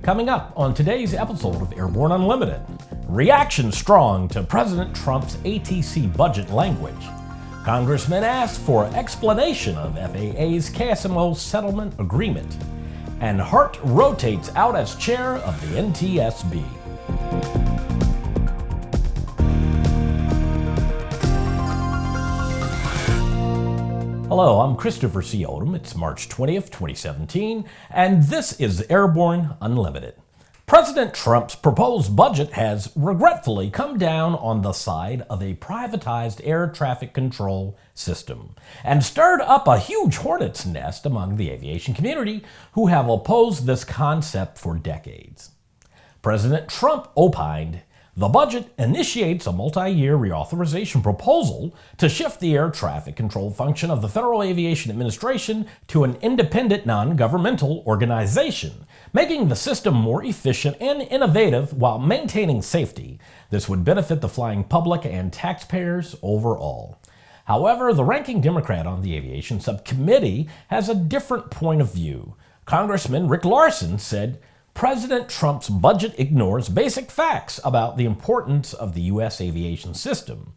Coming up on today's episode of Airborne Unlimited, reaction strong to President Trump's ATC budget language. Congressman asked for explanation of FAA's KSMO settlement agreement. And Hart rotates out as chair of the NTSB. Hello, I'm Christopher C. Odom. It's March 20th, 2017, and this is Airborne Unlimited. President Trump's proposed budget has regretfully come down on the side of a privatized air traffic control system and stirred up a huge hornet's nest among the aviation community who have opposed this concept for decades. President Trump opined, "The budget initiates a multi-year reauthorization proposal to shift the air traffic control function of the Federal Aviation Administration to an independent non-governmental organization, making the system more efficient and innovative while maintaining safety. This would benefit the flying public and taxpayers overall." However, the ranking Democrat on the Aviation Subcommittee has a different point of view. Congressman Rick Larsen said, "President Trump's budget ignores basic facts about the importance of the U.S. aviation system.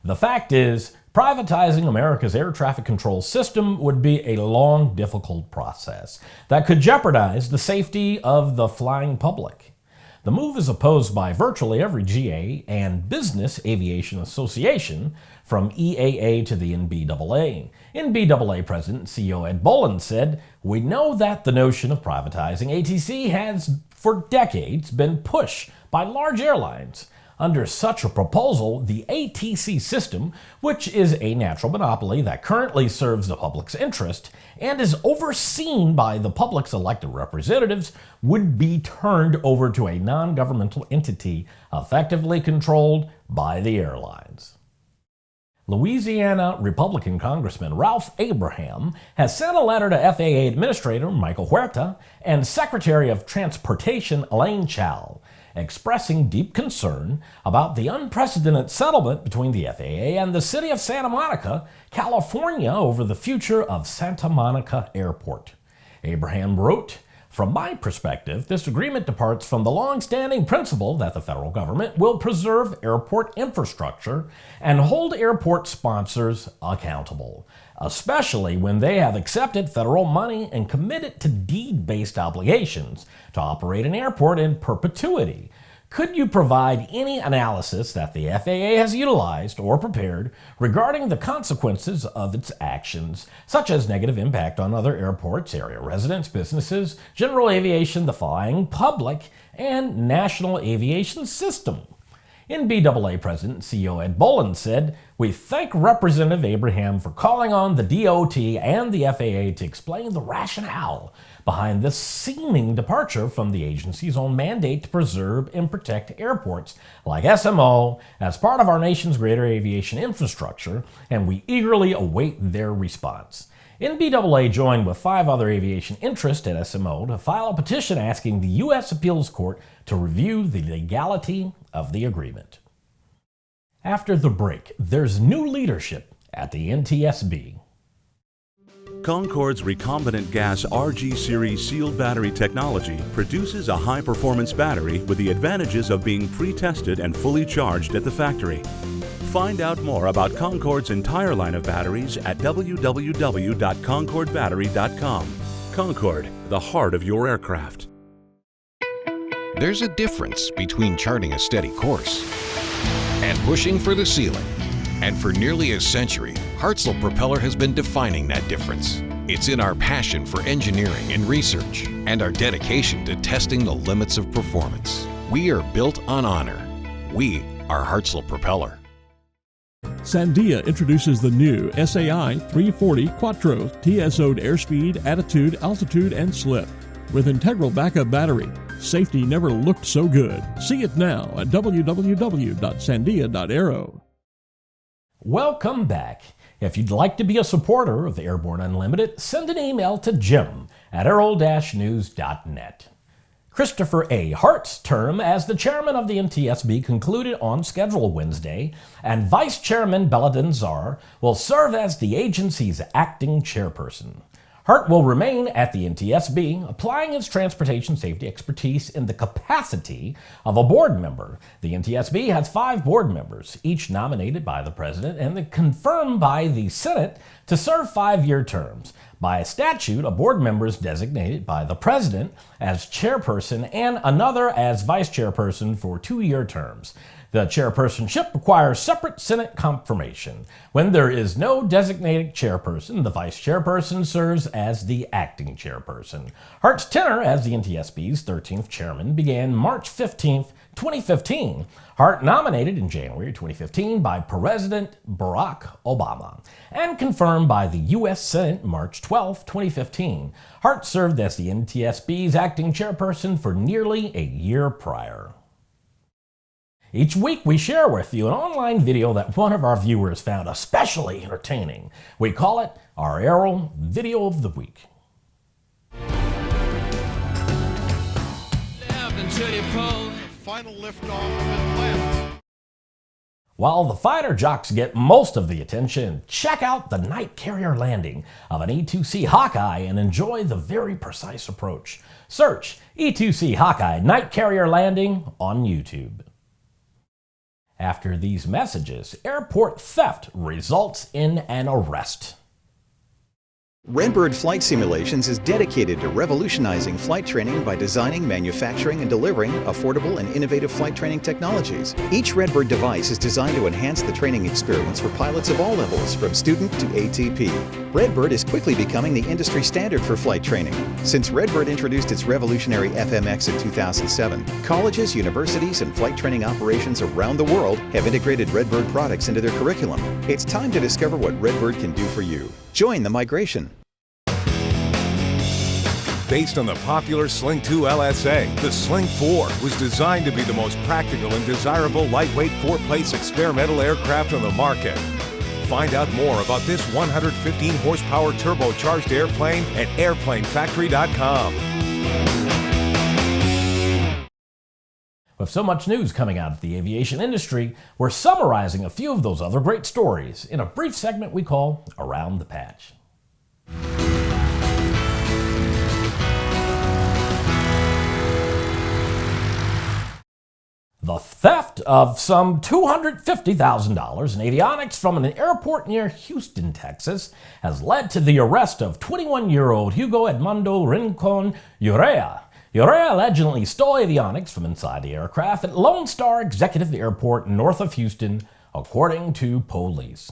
The fact is, privatizing America's air traffic control system would be a long, difficult process that could jeopardize the safety of the flying public." The move is opposed by virtually every GA and Business Aviation Association, from EAA to the NBAA. NBAA President and CEO Ed Boland said, "We know that the notion of privatizing ATC has, for decades, been pushed by large airlines. Under such a proposal, the ATC system, which is a natural monopoly that currently serves the public's interest and is overseen by the public's elected representatives, would be turned over to a non-governmental entity effectively controlled by the airlines." Louisiana Republican Congressman Ralph Abraham has sent a letter to FAA Administrator Michael Huerta and Secretary of Transportation Elaine Chao, expressing deep concern about the unprecedented settlement between the FAA and the city of Santa Monica, California, over the future of Santa Monica Airport. Abraham wrote, "From my perspective, this agreement departs from the long-standing principle that the federal government will preserve airport infrastructure and hold airport sponsors accountable, especially when they have accepted federal money and committed to deed-based obligations to operate an airport in perpetuity. Could you provide any analysis that the FAA has utilized or prepared regarding the consequences of its actions, such as negative impact on other airports, area residents, businesses, general aviation, the flying public, and national aviation system?" NBAA President and CEO Ed Boland said, "We thank Representative Abraham for calling on the DOT and the FAA to explain the rationale behind this seeming departure from the agency's own mandate to preserve and protect airports like SMO as part of our nation's greater aviation infrastructure, and we eagerly await their response." NBAA joined with 5 other aviation interests at SMO to file a petition asking the U.S. Appeals Court to review the legality of the agreement. After the break, there's new leadership at the NTSB. Concorde's recombinant gas RG series sealed battery technology produces a high-performance battery with the advantages of being pre-tested and fully charged at the factory. Find out more about Concorde's entire line of batteries at www.concordebattery.com. Concorde, the heart of your aircraft. There's a difference between charting a steady course and pushing for the ceiling. And for nearly a century, Hartzell Propeller has been defining that difference. It's in our passion for engineering and research and our dedication to testing the limits of performance. We are built on honor. We are Hartzell Propeller. Sandia introduces the new SAI 340 Quattro TSO'd airspeed, attitude, altitude, and slip. With integral backup battery, safety never looked so good. See it now at www.sandia.aero. Welcome back. If you'd like to be a supporter of Airborne Unlimited, send an email to jim@aero-news.net. Christopher A. Hart's term as the chairman of the NTSB concluded on schedule Wednesday, and Vice Chairman Belladin Czar will serve as the agency's acting chairperson. Hart will remain at the NTSB, applying his transportation safety expertise in the capacity of a board member. The NTSB has 5 board members, each nominated by the President and then confirmed by the Senate to serve 5-year terms. By statute, a board member is designated by the President as chairperson and another as vice chairperson for 2-year terms. The chairpersonship requires separate Senate confirmation. When there is no designated chairperson, the vice chairperson serves as the acting chairperson. Hart's tenure as the NTSB's 13th chairman began March 15, 2015. Hart nominated in January 2015 by President Barack Obama and confirmed by the U.S. Senate March 12, 2015. Hart served as the NTSB's acting chairperson for nearly a year prior. Each week we share with you an online video that one of our viewers found especially entertaining. We call it our Aero Video of the Week. Final liftoff of Atlanta. While the fighter jocks get most of the attention, check out the night carrier landing of an E-2C Hawkeye and enjoy the very precise approach. Search E-2C Hawkeye night carrier landing on YouTube. After these messages, airport theft results in an arrest. Redbird Flight Simulations is dedicated to revolutionizing flight training by designing, manufacturing, and delivering affordable and innovative flight training technologies. Each Redbird device is designed to enhance the training experience for pilots of all levels, from student to ATP. Redbird is quickly becoming the industry standard for flight training. Since Redbird introduced its revolutionary FMX in 2007, colleges, universities, and flight training operations around the world have integrated Redbird products into their curriculum. It's time to discover what Redbird can do for you. Join the migration. Based on the popular Sling 2 LSA, the Sling 4 was designed to be the most practical and desirable lightweight 4-place experimental aircraft on the market. Find out more about this 115 horsepower turbocharged airplane at airplanefactory.com. With so much news coming out of the aviation industry, we're summarizing a few of those other great stories in a brief segment we call Around the Patch. The theft of some $250,000 in avionics from an airport near Houston, Texas, has led to the arrest of 21-year-old Hugo Edmundo Rincon Huerta. Huerta allegedly stole avionics from inside the aircraft at Lone Star Executive Airport north of Houston, according to police.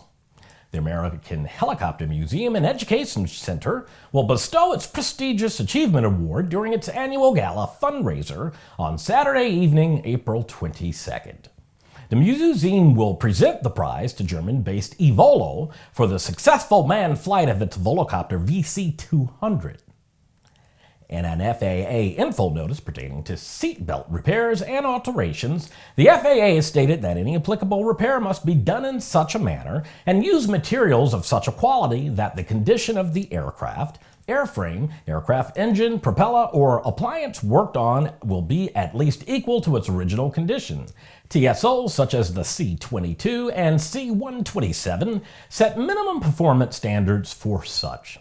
The American Helicopter Museum and Education Center will bestow its prestigious Achievement Award during its annual gala fundraiser on Saturday evening, April 22nd. The museum will present the prize to German-based Evolo for the successful manned flight of its Volocopter VC-200. In an FAA info notice pertaining to seatbelt repairs and alterations, the FAA has stated that any applicable repair must be done in such a manner and use materials of such a quality that the condition of the aircraft, airframe, aircraft engine, propeller, or appliance worked on will be at least equal to its original condition. TSOs such as the C-22 and C-127 set minimum performance standards for such.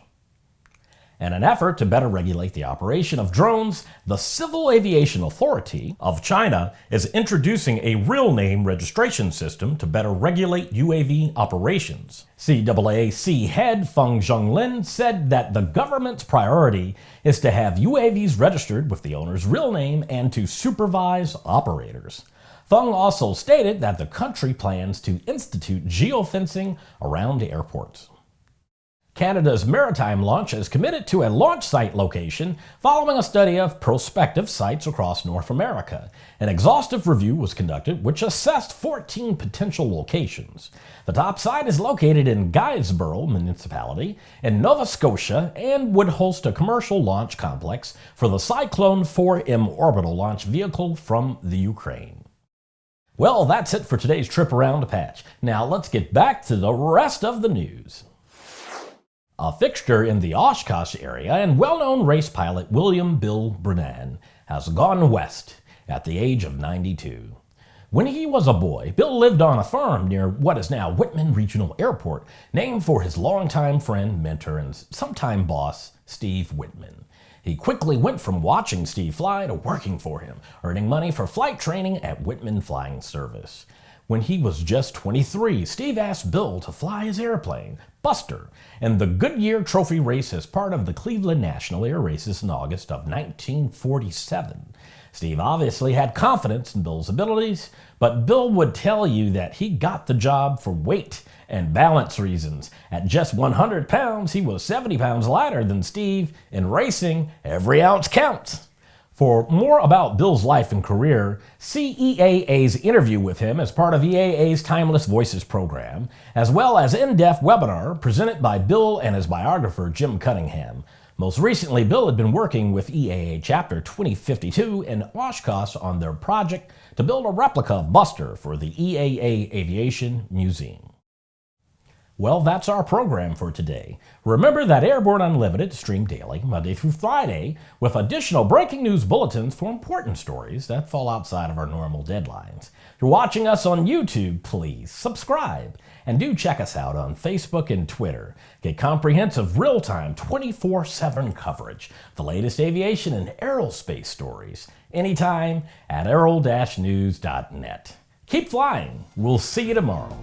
In an effort to better regulate the operation of drones, the Civil Aviation Authority of China is introducing a real name registration system to better regulate UAV operations. CAAC head Feng Zhonglin said that the government's priority is to have UAVs registered with the owner's real name and to supervise operators. Feng also stated that the country plans to institute geofencing around airports. Canada's Maritime Launch is committed to a launch site location following a study of prospective sites across North America. An exhaustive review was conducted which assessed 14 potential locations. The top site is located in Guysborough Municipality in Nova Scotia and would host a commercial launch complex for the Cyclone 4M orbital launch vehicle from the Ukraine. Well, that's it for today's trip around the patch. Now let's get back to the rest of the news. A fixture in the Oshkosh area and well-known race pilot William Bill Brennand has gone west at the age of 92. When he was a boy, Bill lived on a farm near what is now Whitman Regional Airport, named for his longtime friend, mentor, and sometime boss, Steve Whitman. He quickly went from watching Steve fly to working for him, earning money for flight training at Whitman Flying Service. When he was just 23, Steve asked Bill to fly his airplane, Buster, in the Goodyear Trophy race as part of the Cleveland National Air Races in August of 1947. Steve obviously had confidence in Bill's abilities, but Bill would tell you that he got the job for weight and balance reasons. At just 100 pounds, he was 70 pounds lighter than Steve. In racing, every ounce counts. For more about Bill's life and career, see EAA's interview with him as part of EAA's Timeless Voices program, as well as in-depth webinar presented by Bill and his biographer, Jim Cunningham. Most recently, Bill had been working with EAA Chapter 2052 in Oshkosh on their project to build a replica of Buster for the EAA Aviation Museum. Well, that's our program for today. Remember that Airborne Unlimited is streamed daily, Monday through Friday, with additional breaking news bulletins for important stories that fall outside of our normal deadlines. If you're watching us on YouTube, please subscribe. And do check us out on Facebook and Twitter. Get comprehensive, real-time, 24/7 coverage, the latest aviation and aerospace stories, anytime at aero-news.net. Keep flying. We'll see you tomorrow.